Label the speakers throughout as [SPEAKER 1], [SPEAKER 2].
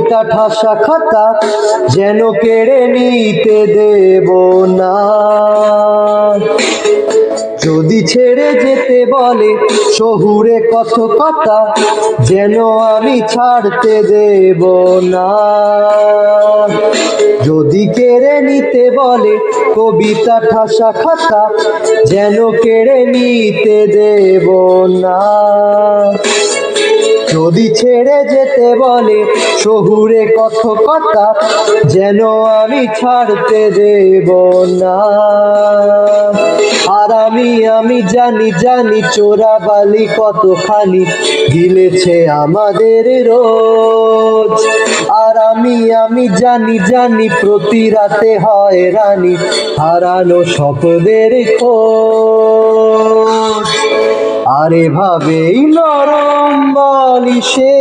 [SPEAKER 1] কবিতা ঠাসা খাতা যেন কেড়ে নিতে দেব না। যদি ছেড়ে যেতে বলে শহুরে কথকতা যেন আমি ছাড়তে দেব না। যদি কেড়ে নিতে বলে কবিতা ঠাসা খাতা যেন কেড়ে নিতে দেব না। যদি ছেড়ে যেতে বলে শহুরে কথকতা যেন আমি ছাড়তে দেব না। আর আমি জানি চোরাবালি কতখানি গিলেছে আমাদের রোজ। আর আমি জানি প্রতি রাতে হয় রানী হারানো স্বপ্নের খোঁজ। আর এভাবেই নরম বালিশে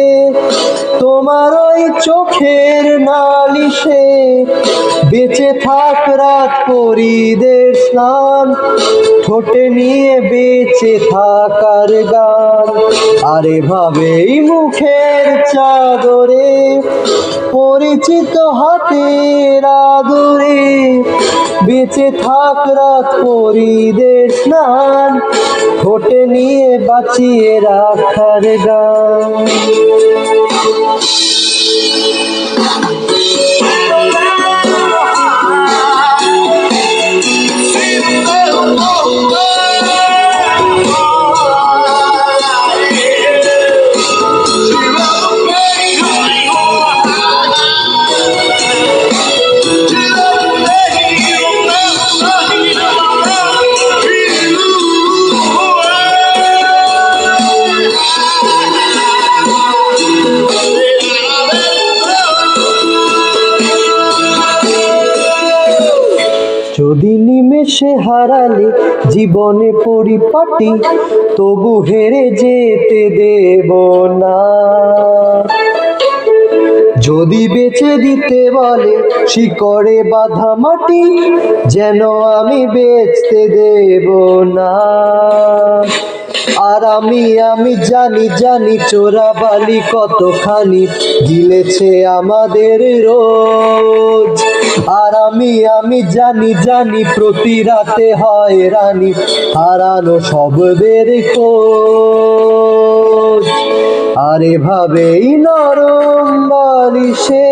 [SPEAKER 1] তোমার ওই চোখের নালিশে বেঁচে থাক রাত পরিদের স্নান, ঠোঁটে নিয়ে বেঁচে থাকার গান। আর এভাবেই মুখের চাদরে পরিচিত হাতের আদরে বেঁচে থাক রাত পরিদের স্নান, ঠোঁটে নিয়ে বাঁচিয়ে রাখার গান। যদি নিমেষে হারালে জীবনে পরিপাটি তবু হেরে যেতে দেব না। যদি বেচে দিতে বলে শিকড়ে বাঁধা মাটি যেন আমি বেচতে দেব না। আর আমি জানি চোরাবালি কতখানি গিলেছে আমাদের রোজ। আর আমি জানি প্রতি রাতে হয় রানী হারানো শব্দের খোঁজ। আর এভাবেই নরম বালিশে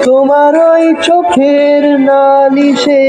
[SPEAKER 1] তোমার ওই চোখের নালিশে